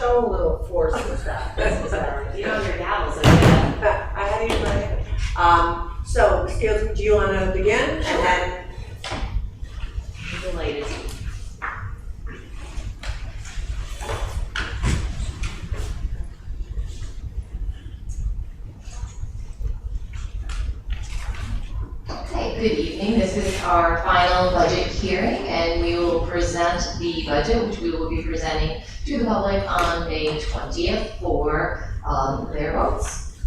so little force with that. You know your gavels, yeah. I had to use my head. So, Ms. Fields, do you want to begin? And then, I'm delighted. Okay, good evening. This is our final budget hearing, and we will present the budget, which we will be presenting to the public on May 20th for their votes.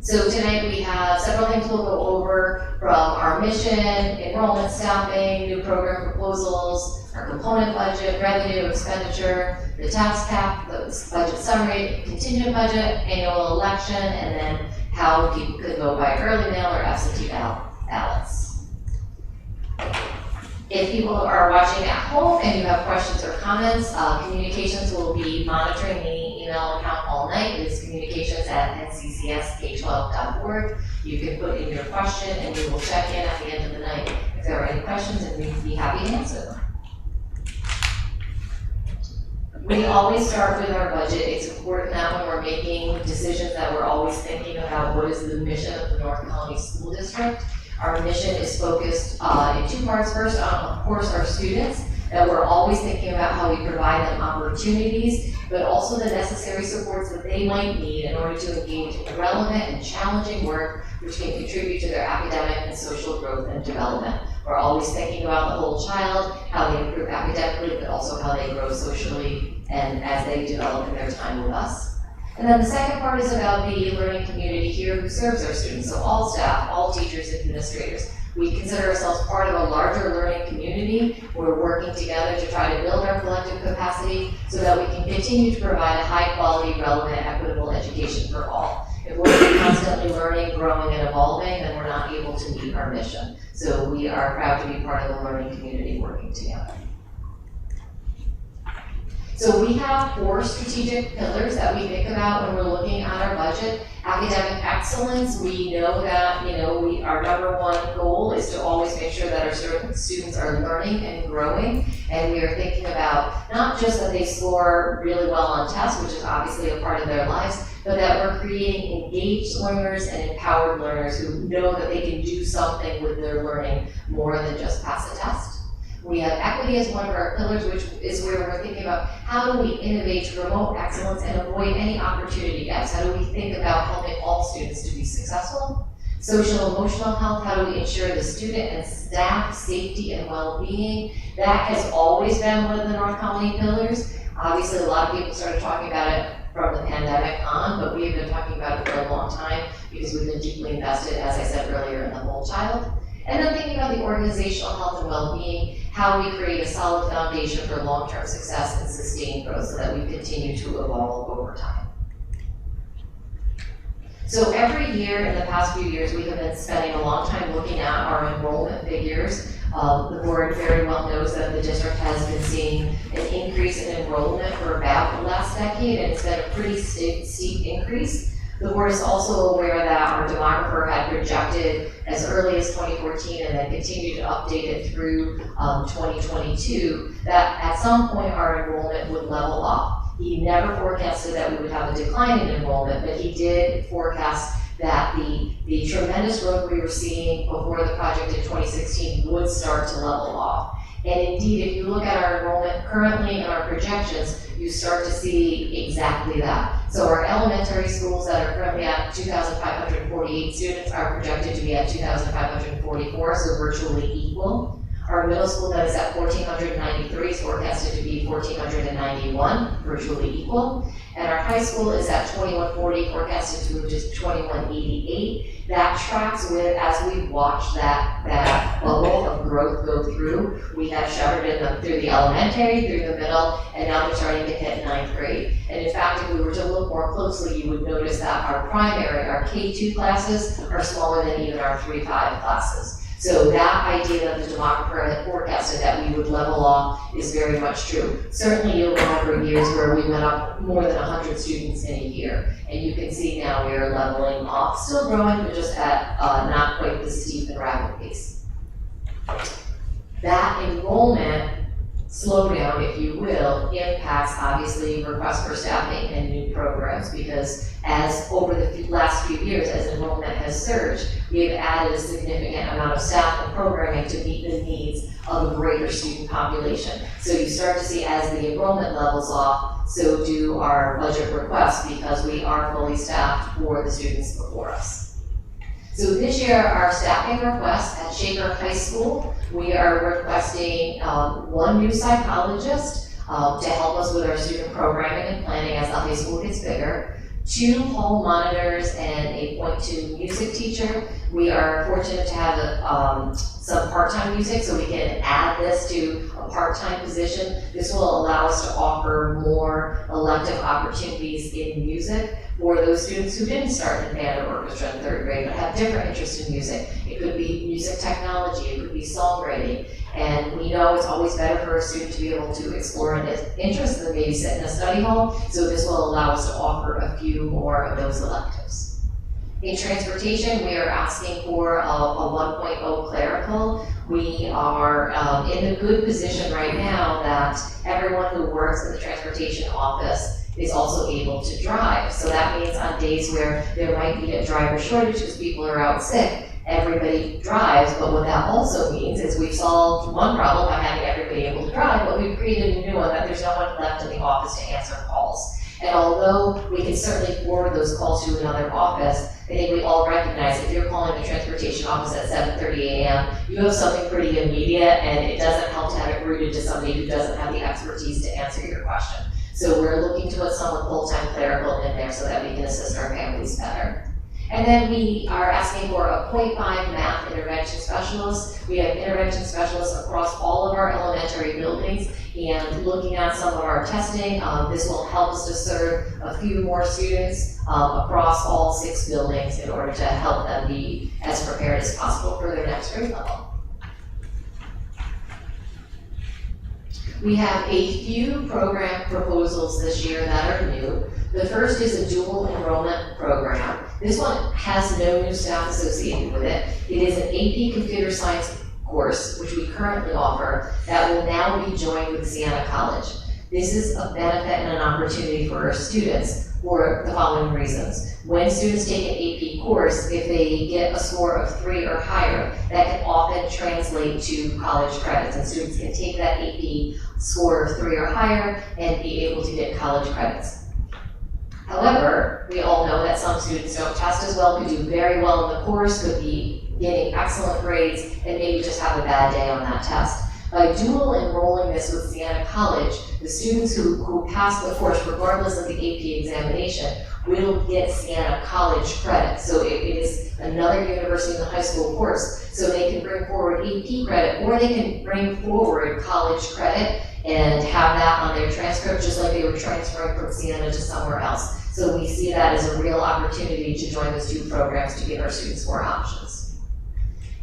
So tonight we have several things we'll go over, from our mission, enrollment staffing, new program proposals, our component budget, revenue, expenditure, the tax cap, the budget summary, contingent budget, annual election, and then how people could vote by early mail or absentee ballots. If people are watching at home and you have questions or comments, communications will be monitoring the email account all night. It's communications@nccsk12.org. You can put in your question and we will check in at the end of the night if there are any questions, and we'd be happy to answer them. We always start with our budget. It's important that when we're making decisions that we're always thinking about what is the mission of the North Colony School District. Our mission is focused in two parts. First, on, of course, our students, that we're always thinking about how we provide them opportunities, but also the necessary supports that they might need in order to engage in relevant and challenging work which can contribute to their academic and social growth and development. We're always thinking about the whole child, how they improve academically, but also how they grow socially and as they develop in their time with us. And then the second part is about the learning community here who serves our students. So all staff, all teachers, administrators. We consider ourselves part of a larger learning community. We're working together to try to build our collective capacity so that we can continue to provide a high quality, relevant, equitable education for all. If we're constantly learning, growing, and evolving, then we're not able to meet our mission. So we are proud to be part of the learning community working together. So we have 4 strategic pillars that we think about when we're looking at our budget. Academic excellence, we know that, our number one goal is to always make sure that our students are learning and growing. And we are thinking about not just that they score really well on tests, which is obviously a part of their lives, but that we're creating engaged learners and empowered learners who know that they can do something with their learning more than just pass a test. We have equity as one of our pillars, which is where we're thinking about how do we innovate to promote excellence and avoid any opportunity gaps? How do we think about helping all students to be successful? Social emotional health, how do we ensure the student and staff safety and well-being? That has always been one of the North Colony pillars. Obviously, a lot of people started talking about it from the pandemic on, but we have been talking about it for a long time because we've been deeply invested, as I said earlier, in the whole child. And then thinking about the organizational health and well-being, how we create a solid foundation for long-term success and sustained growth so that we continue to evolve over time. So every year in the past few years, we have been spending a long time looking at our enrollment figures. The board very well knows that the district has been seeing an increase in enrollment for about the last decade, and it's been a pretty steep increase. The board is also aware that our demographer had projected as early as 2014 and then continued to update it through 2022 that at some point our enrollment would level off. He never forecasted that we would have a decline in enrollment, but he did forecast that the tremendous growth we were seeing before the project in 2016 would start to level off. And indeed, if you look at our enrollment currently and our projections, you start to see exactly that. So our elementary schools that are currently at 2,548 students are projected to be at 2,544, so virtually equal. Our middle school that is at 1,493 is forecasted to be 1,491, virtually equal. And our high school is at 2,140, forecasted to move to 2,188. That tracks with, as we watch that bubble of growth go through, we have shepherded them through the elementary, through the middle, and now they're starting to hit 9th grade. And in fact, if we were to look more closely, you would notice that our primary, our K2 classes are smaller than even our 3-5 classes. So that idea that the demographer had forecasted that we would level off is very much true. Certainly you'll remember years where we went up more than 100 students in a year. And you can see now we are leveling off, still growing, but just at not quite the steep and rapid pace. That enrollment slowdown, if you will, impacts obviously requests for staffing and new programs, because as over the last few years, as enrollment has surged, we have added a significant amount of staff and programming to meet the needs of a greater student population. So you start to see, as the enrollment levels off, so do our budget requests, because we are fully staffed for the students before us. So this year, our staffing request at Shaker High School, we are requesting one new psychologist to help us with our student programming and planning as the high school gets bigger, 2 hall monitors and a .2 music teacher. We are fortunate to have some part-time music, so we can add this to a part-time position. This will allow us to offer more elective opportunities in music for those students who didn't start in band or orchestra in 3rd grade but have different interests in music. It could be music technology, it could be songwriting, and we know it's always better for a student to be able to explore an interest than maybe sit in a study hall, so this will allow us to offer a few more of those electives. In transportation, we are asking for a 1.0 clerical. We are in a good position right now that everyone who works in the transportation office is also able to drive. So that means on days where there might be a driver shortage because people are out sick, everybody drives, but what that also means is we've solved one problem by having everybody able to drive, but we've created a new one that there's no one left in the office to answer calls. And although we can certainly forward those calls to another office, I think we all recognize if you're calling the transportation office at 7:30 a.m., you have something pretty immediate, and it doesn't help to have it routed to somebody who doesn't have the expertise to answer your question. So we're looking to put someone full-time clerical in there so that we can assist our families better. And then we are asking for a 0.5 math intervention specialist. We have intervention specialists across all of our elementary buildings, and looking at some of our testing, this will help us to serve a few more students across all 6 buildings in order to help them be as prepared as possible for their next grade level. We have a few program proposals this year that are new. The first is a dual enrollment program. This one has no new staff associated with it. It is an AP Computer Science course, which we currently offer, that will now be joined with Siena College. This is a benefit and an opportunity for our students for the following reasons. When students take an AP course, if they get a score of 3 or higher, that can often translate to college credits, and students can take that AP score of 3 or higher and be able to get college credits. However, we all know that some students don't test as well, could do very well in the course, could be getting excellent grades, and maybe just have a bad day on that test. By dual enrolling this with Siena College, the students who pass the course, regardless of the AP examination, will get Siena College credit. So it is another university in the high school course. So they can bring forward AP credit, or they can bring forward college credit and have that on their transcript, just like they were transferring from Siena to somewhere else. So we see that as a real opportunity to join those 2 programs to give our students more options.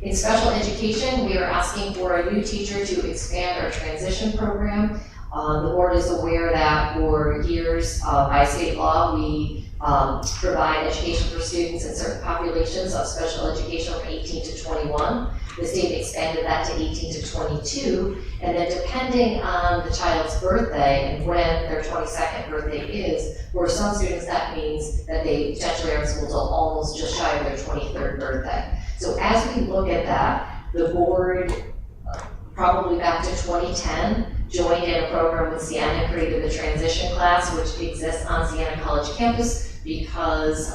In special education, we are asking for a new teacher to expand our transition program. The board is aware that for years, by state law, we provide education for students in certain populations of special education from 18 to 21. The state expanded that to 18 to 22, and then depending on the child's birthday and when their 22nd birthday is, for some students that means that they potentially are in school till almost just shy of their 23rd birthday. So as we look at that, the board, probably back to 2010, joined in a program with Siena and created the transition class, which exists on Siena College campus because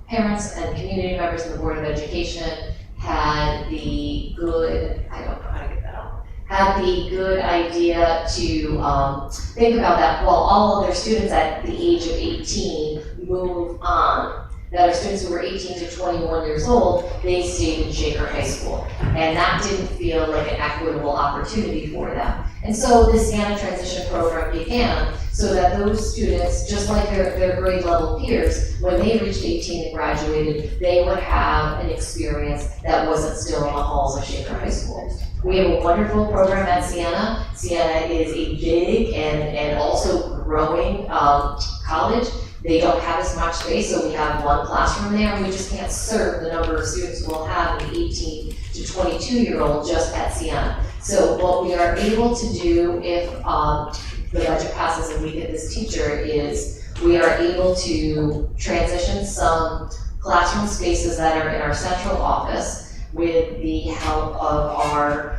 parents and community members of the Board of Education had the good, I don't know how to get that out, had the good idea to think about that while all of their students at the age of 18 move on. That our students who were 18 to 21 years old, they stayed in Shaker High School. And that didn't feel like an equitable opportunity for them. And so the Siena Transition Program began so that those students, just like their grade level peers, when they reached 18 and graduated, they would have an experience that wasn't still in the halls of Shaker High School. We have a wonderful program at Siena. Siena is a big and also growing college. They don't have as much space, so we have 1 classroom there, and we just can't serve the number of students we'll have in the 18 to 22-year-old just at Siena. So what we are able to do if the budget passes and we get this teacher is we are able to transition some classroom spaces that are in our central office with the help of our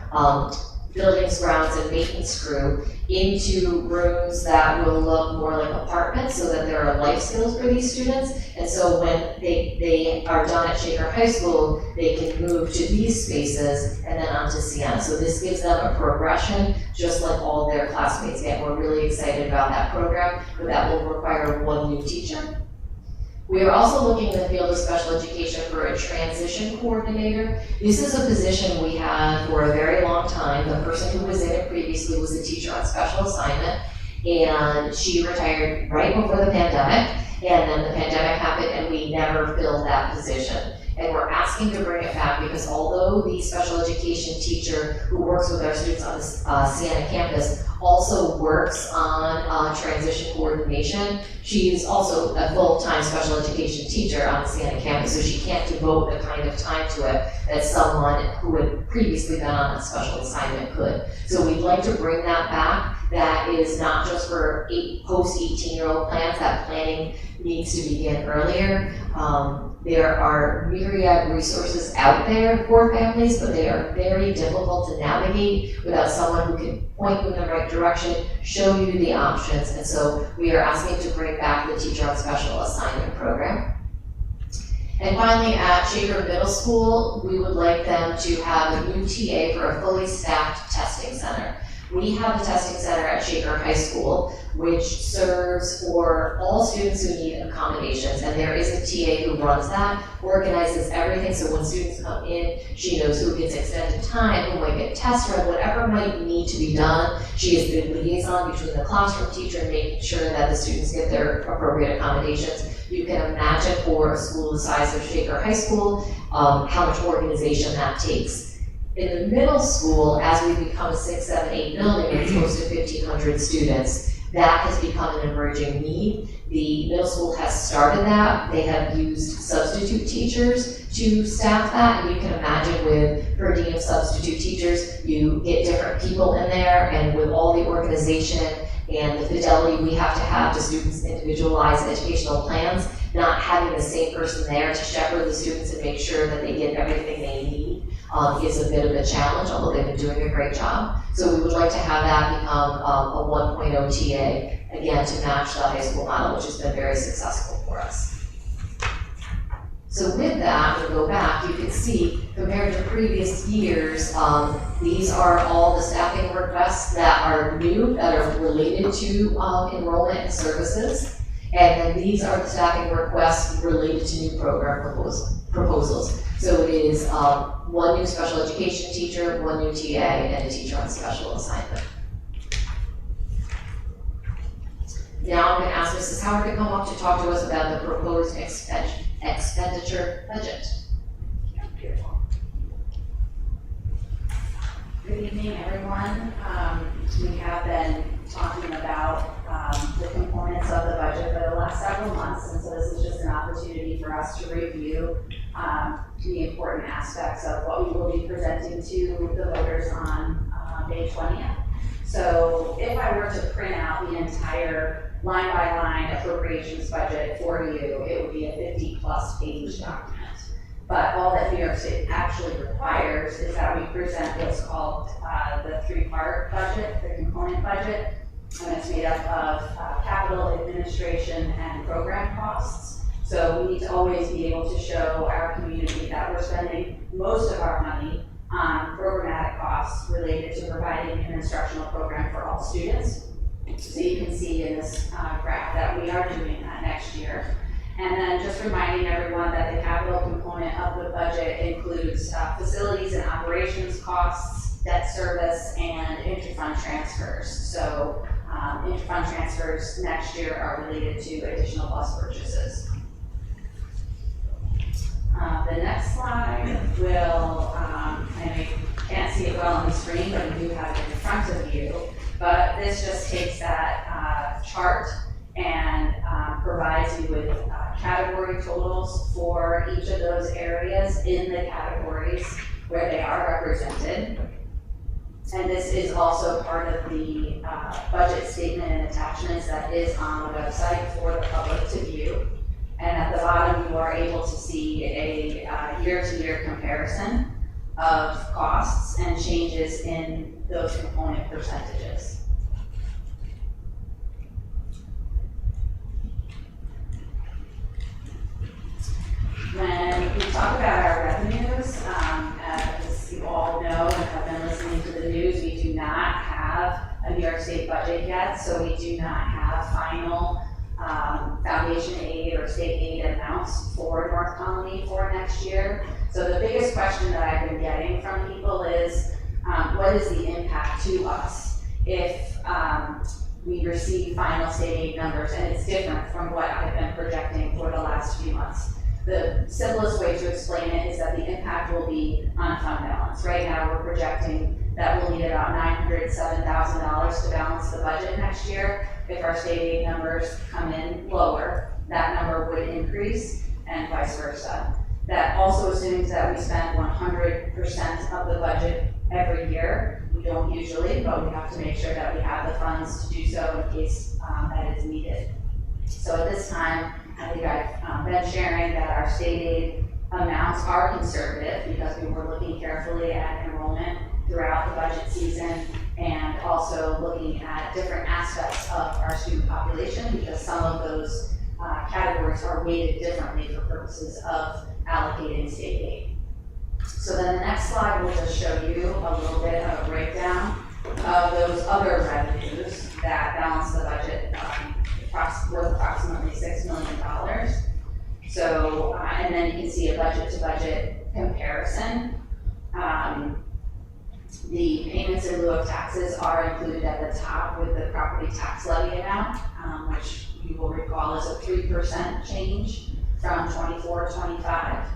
buildings, grounds, and maintenance crew into rooms that will look more like apartments so that there are life skills for these students. And so when they are done at Shaker High School, they can move to these spaces and then on to Sienna. So this gives them a progression, just like all their classmates get. We're really excited about that program, but that will require one new teacher. We are also looking in the field of special education for a transition coordinator. This is a position we had for a very long time. The person who was in it previously was a teacher on special assignment, and she retired right before the pandemic, and then the pandemic happened and we never filled that position. And we're asking to bring it back because although the special education teacher who works with our students on the Sienna campus also works on transition coordination, she's also a full-time special education teacher on the Sienna campus, so she can't devote the kind of time to it that someone who had previously been on a special assignment could. So we'd like to bring that back. That is not just for post-18-year-old plans. That planning needs to begin earlier. There are myriad resources out there for families, but they are very difficult to navigate without someone who can point you in the right direction, show you the options. And so we are asking to bring back the teacher on special assignment program. And finally, at Shaker Middle School, we would like them to have a new TA for a fully staffed testing center. We have a testing center at Shaker High School, which serves for all students who need accommodations, and there is a TA who runs that, organizes everything, so when students come in, she knows who gets extended time, who might get test run, whatever might need to be done. She is the liaison between the classroom teacher and making sure that the students get their appropriate accommodations. You can imagine for a school the size of Shaker High School, how much organization that takes. In the middle school, as we become a 6, 7, 8 building, it's close to 1,500 students. That has become an emerging need. The middle school has started that. They have used substitute teachers to staff that, and you can imagine with per diem substitute teachers, you get different people in there, and with all the organization and the fidelity we have to have to students' individualized educational plans, not having the same person there to shepherd the students and make sure that they get everything they need is a bit of a challenge, although they've been doing a great job. So we would like to have that become a 1.0 TA, again, to match the high school model, which has been very successful for us. So with that, when we go back, you can see, compared to previous years, these are all the staffing requests that are new, that are related to enrollment and services. And then these are the staffing requests related to new program proposals. So it is one new special education teacher, one new TA, and a teacher on special assignment. Now I'm going to ask Mrs. Howard to come up to talk to us about the proposed expenditure budget. Beautiful. Good evening, everyone. We have been talking about the components of the budget for the last several months, and so this is just an opportunity for us to review the important aspects of what we will be presenting to the voters on May 20th. So if I were to print out the entire line-by-line appropriations budget for you, it would be a 50-plus page document. But all that New York State actually requires is that we present what's called the three-part budget, the component budget, and it's made up of capital, administration, and program costs. So we need to always be able to show our community that we're spending most of our money on programmatic costs related to providing an instructional program for all students. So you can see in this graph that we are doing that next year. And then just reminding everyone that the capital component of the budget includes facilities and operations costs, debt service, and interfund transfers. So interfund transfers next year are related to additional bus purchases. The next slide will, I know you can't see it well on the screen, but you do have it in front of you. But this just takes that chart and provides you with category totals for each of those areas in the categories where they are represented. And this is also part of the budget statement and attachments that is on the website for the public to view. And at the bottom, you are able to see a year-to-year comparison of costs and changes in those component percentages. When we talk about our revenues, as you all know and have been listening to the news, we do not have a New York State budget yet, so we do not have final foundation aid or state aid amounts for North Colony for next year. So the biggest question that I've been getting from people is, what is the impact to us if we receive final state aid numbers? And it's different from what I've been projecting for the last few months. The simplest way to explain it is that the impact will be on fund balance. Right now, we're projecting that we'll need about $907,000 to balance the budget next year. If our state aid numbers come in lower, that number would increase, and vice versa. That also assumes that we spend 100% of the budget every year. We don't usually, but we have to make sure that we have the funds to do so in case that is needed. So at this time, I think I've been sharing that our state aid amounts are conservative because we were looking carefully at enrollment throughout the budget season and also looking at different aspects of our student population because some of those categories are weighted differently for purposes of allocating state aid. So then the next slide will just show you a little bit of a breakdown of those other revenues that balance the budget worth approximately $6 million. So, and then you can see a budget to budget comparison. The payments in lieu of taxes are included at the top with the property tax levy amount, which you will recall is a 3% change from 24 to 25.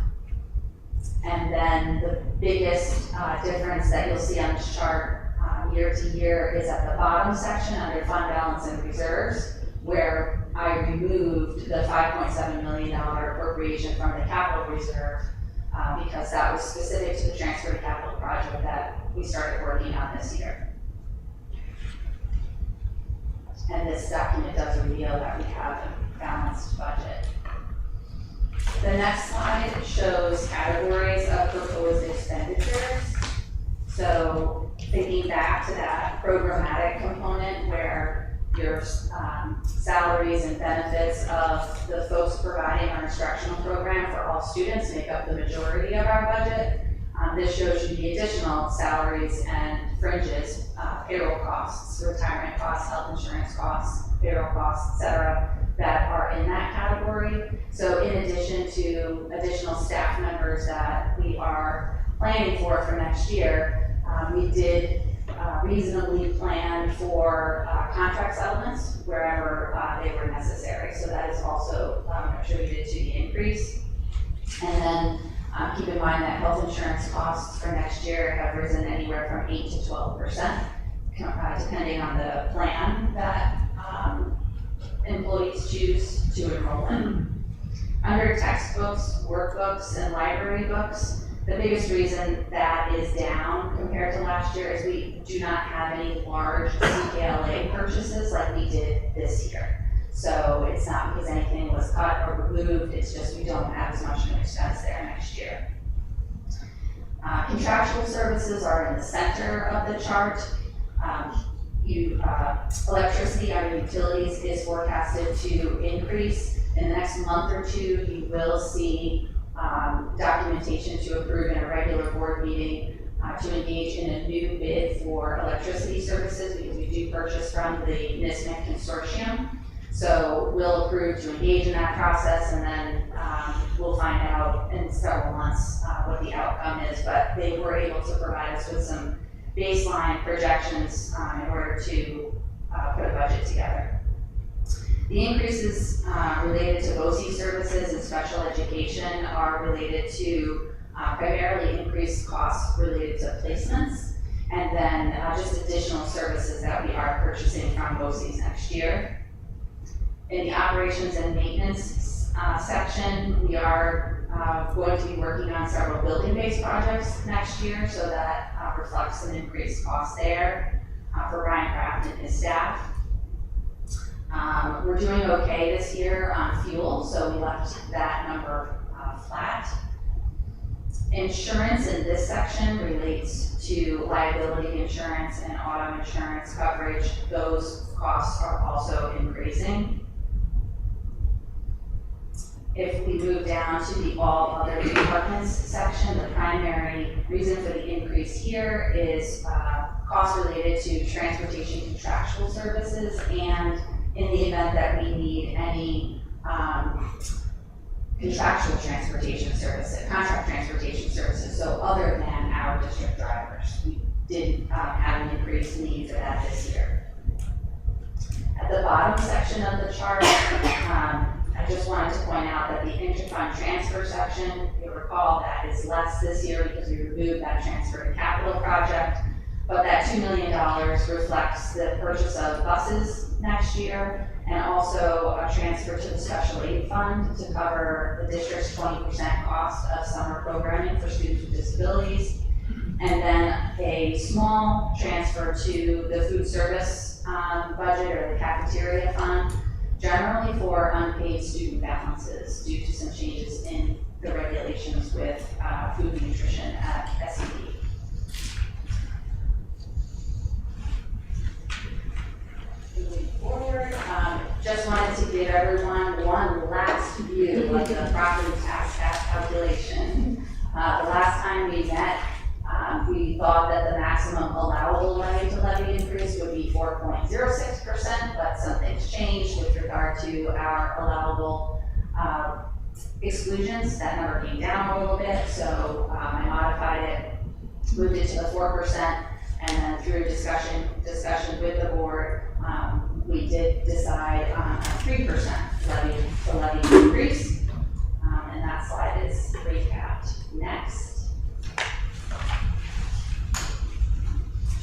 And then the biggest difference that you'll see on this chart year to year is at the bottom section under fund balance and reserves, where I removed the $5.7 million appropriation from the capital reserve because that was specific to the transfer to capital project that we started working on this year. And this document does reveal that we have a balanced budget. The next slide shows categories of proposed expenditures. So thinking back to that programmatic component where your salaries and benefits of the folks providing our instructional program for all students make up the majority of our budget. This shows you the additional salaries and fringes, payroll costs, retirement costs, health insurance costs, payroll costs, et cetera, that are in that category. So in addition to additional staff members that we are planning for next year, we did reasonably plan for contract settlements wherever they were necessary. So that is also attributed to the increase. And then keep in mind that health insurance costs for next year have risen anywhere from 8 to 12%, depending on the plan that employees choose to enroll in. Under textbooks, workbooks, and library books, the biggest reason that is down compared to last year is we do not have any large CKLA purchases like we did this year. So it's not because anything was cut or removed, it's just we don't have as much of an expense there next year. Contractual services are in the center of the chart. Electricity under utilities is forecasted to increase. In the next month or two, you will see documentation to approve in a regular board meeting to engage in a new bid for electricity services because we do purchase from the NISMIC consortium. So we'll approve to engage in that process, and then we'll find out in several months what the outcome is. But they were able to provide us with some baseline projections in order to put a budget together. The increases related to BOE services and special education are related to primarily increased costs related to placements, and then just additional services that we are purchasing from BOCES next year. In the operations and maintenance section, we are going to be working on several building-based projects next year, so that reflects some increased costs there for Brian Kraft and his staff. We're doing okay this year on fuel, so we left that number flat. Insurance in this section relates to liability insurance and auto insurance coverage. Those costs are also increasing. If we move down to the all other departments section, the primary reason for the increase here is costs related to transportation contractual services, and in the event that we need any contractual transportation services, contract transportation services, so other than our district drivers. We did have an increased need for that this year. At the bottom section of the chart, I just wanted to point out that the interfund transfer section, you'll recall that is less this year because we removed that transfer to capital project, but that $2 million reflects the purchase of buses next year and also a transfer to the special aid fund to cover the district's 20% cost of summer programming for students with disabilities, and then a small transfer to the food service budget or the cafeteria fund, generally for unpaid student balances due to some changes in the regulations with food and nutrition at SED. Moving forward, just wanted to give everyone one last view of the property tax calculation. The last time we met, we thought that the maximum allowable levy to levy increase would be 4.06%, but something's changed with regard to our allowable exclusions. That number came down a little bit, so I modified it, moved it to the 4%, and then through discussion with the board, we did decide on a 3% levy increase, and that slide is recapped. Next.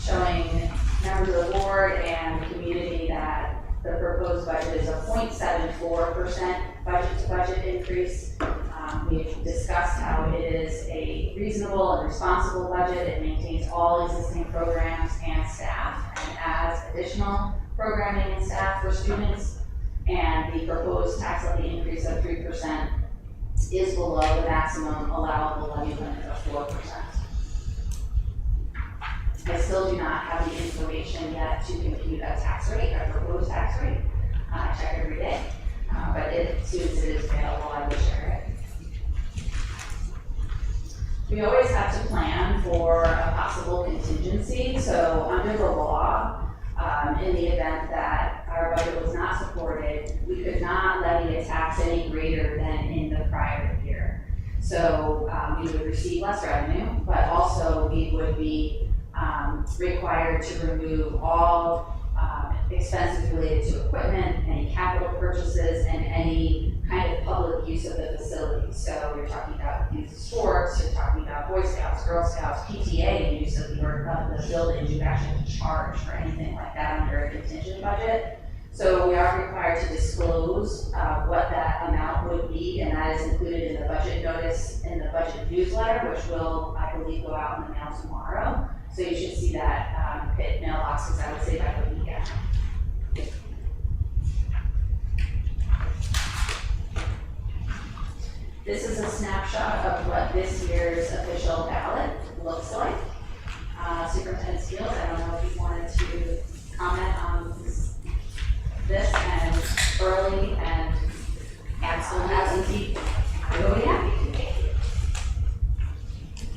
Showing members of the board and the community that the proposed budget is a 0.74% budget to budget increase. We've discussed how it is a reasonable and responsible budget. It maintains all existing programs and staff and adds additional programming and staff for students. And the proposed tax levy increase of 3% is below the maximum allowable levy limit of 4%. I still do not have the information yet to compute a tax rate, a proposed tax rate. I check every day, but as soon as it is available, I will share it. We always have to plan for a possible contingency. So under the law, in the event that our budget was not supported, we could not levy a tax any greater than in the prior year. So we would receive less revenue, but also we would be required to remove all expenses related to equipment, any capital purchases, and any kind of public use of the facility. So you're talking about use of sports, you're talking about Boy Scouts, Girl Scouts, PTA use of the buildings. You actually have to charge for anything like that under a contingent budget. So we are required to disclose what that amount would be, and that is included in the budget notice in the budget newsletter, which will, I believe, go out in the mail tomorrow. So you should see that hit mailboxes, I would say, by the weekend. This is a snapshot of what this year's official ballot looks like. Superintendent Steele, I don't know if you wanted to comment on this and early and absentee voting.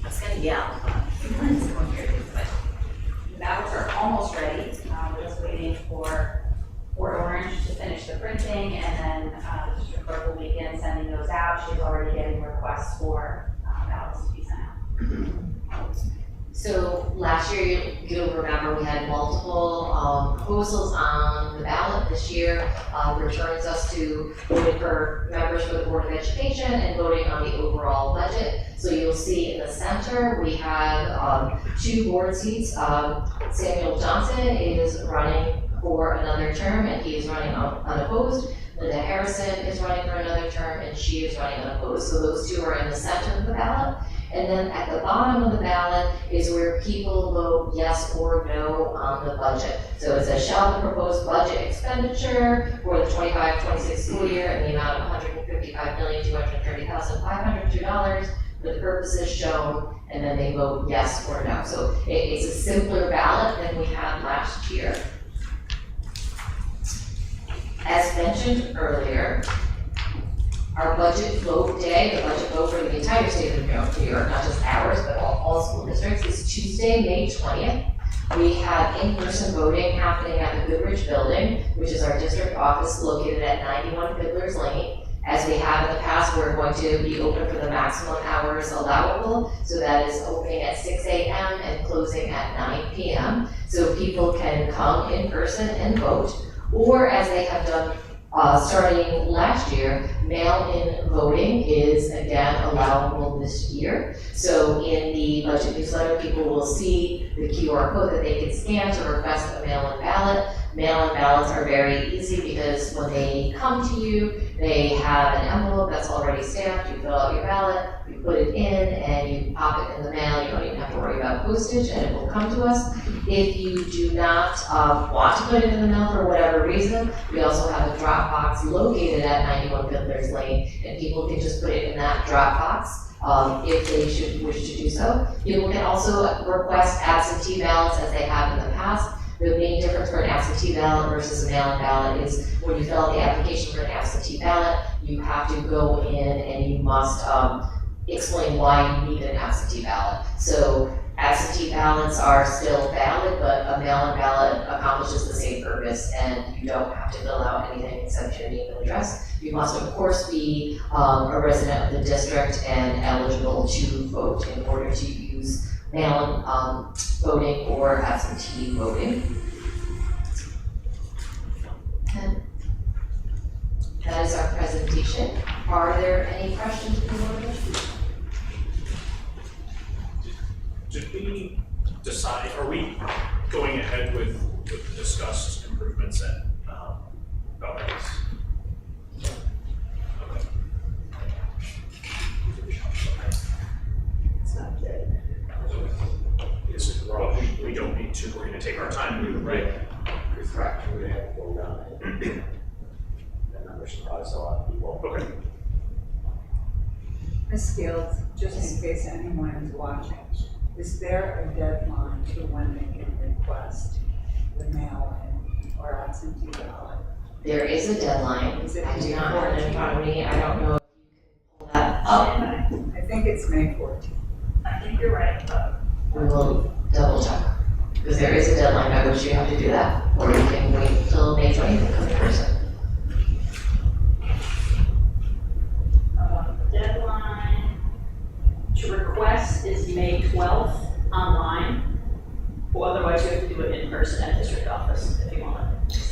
I was gonna yell. Ballots are almost ready. We're just waiting for Port Orange to finish the printing, and then the district clerk will begin sending those out. She's already getting requests for ballots to be sent out. So last year, you'll remember we had multiple proposals on the ballot. This year returns us to voting for members for the Board of Education and voting on the overall budget. So you'll see in the center, we have 2 board seats. Samuel Johnson is running for another term, and he is running unopposed. Linda Harrison is running for another term, and she is running unopposed. So those 2 are in the center of the ballot. And then at the bottom of the ballot is where people vote yes or no on the budget. So it says, shall the proposed budget expenditure for the 25-26 school year in the amount of $155,230,502 for the purposes shown, and then they vote yes or no. So it's a simpler ballot than we had last year. As mentioned earlier, our budget vote day, the budget vote for the entire state of New York, not just ours, but all school districts, is Tuesday, May 20th. We have in-person voting happening at the Goodrich Building, which is our district office located at 91 Fiddler's Lane. As we have in the past, we're going to be open for the maximum hours allowable. So that is opening at 6 a.m. and closing at 9 p.m. So people can come in person and vote, or as they have done starting last year, mail-in voting is again allowable this year. So in the budget newsletter, people will see the QR code that they can scan to request a mail-in ballot. Mail-in ballots are very easy because when they come to you, they have an envelope that's already stamped. You fill out your ballot, you put it in, and you pop it in the mail. You don't even have to worry about postage, and it will come to us. If you do not want to put it in the mail for whatever reason, we also have a drop box located at 91 Fiddler's Lane, and people can just put it in that drop box if they should wish to do so. People can also request absentee ballots as they have in the past. The main difference for an absentee ballot versus a mail-in ballot is when you fill out the application for an absentee ballot, you have to go in and you must explain why you need an absentee ballot. So absentee ballots are still valid, but a mail-in ballot accomplishes the same purpose, and you don't have to fill out anything except your name and address. You must, of course, be a resident of the district and eligible to vote in order to use mail-in voting or absentee voting. And that is our presentation. Are there any questions from the board? Did we decide, are we going ahead with the discussed improvements at BOEs? Okay. It's not dead. Is it wrong? We don't need to, we're gonna take our time and do it right. Correct, we have to go down it. That number surprised a lot of people. Okay. Ms. Fields, just in case anyone is watching, is there a deadline to when they can request the mail-in or absentee ballot? There is a deadline. Is it I do not have it in front of me. I don't know if you can pull that up. I think it's May 14th. I think you're right, but We will double check. Because there is a deadline by which you have to do that. Or you can wait until May 20th and come in person. deadline to request is May 12th online. Or otherwise you have to do it in person at district office if you want.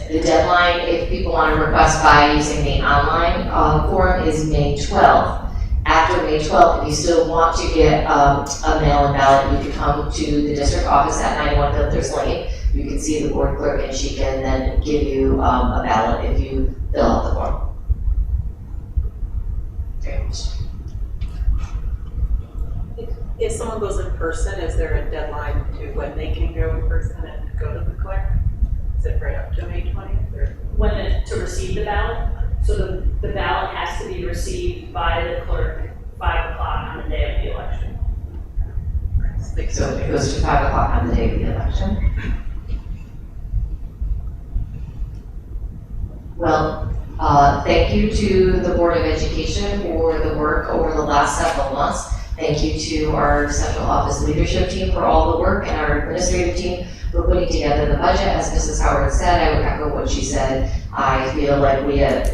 The deadline, if people want to request by using the online form, is May 12th. After May 12th, if you still want to get a mail-in ballot, you can come to the district office at 91 Fiddler's Lane. You can see the board clerk and she can then give you a ballot if you fill out the form. If someone goes in person, is there a deadline to when they can go in person and go to the clerk? Is it right up to May 20th or? To receive the ballot, so the ballot has to be received by the clerk 5 o'clock on the day of the election. So it goes to 5 o'clock on the day of the election. Well, thank you to the Board of Education for the work over the last several months. Thank you to our central office leadership team for all the work and our administrative team for putting together the budget. As Mrs. Howard said, I would echo what she said. I feel like we have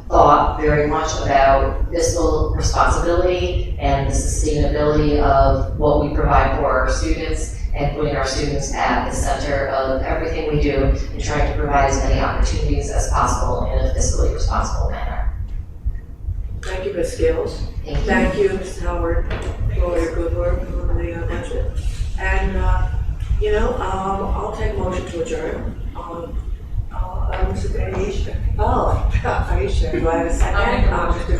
thought very much about fiscal responsibility and the sustainability of what we provide for our students and putting our students at the center of everything we do and trying to provide as many opportunities as possible in a fiscally responsible manner. Thank you, Ms. Scales. Thank you. Thank you, Ms. Howard, for your good work on the budget. And, I'll take a motion to adjourn. Mr. Aisha. Oh, Aisha, do I have a second? Mr.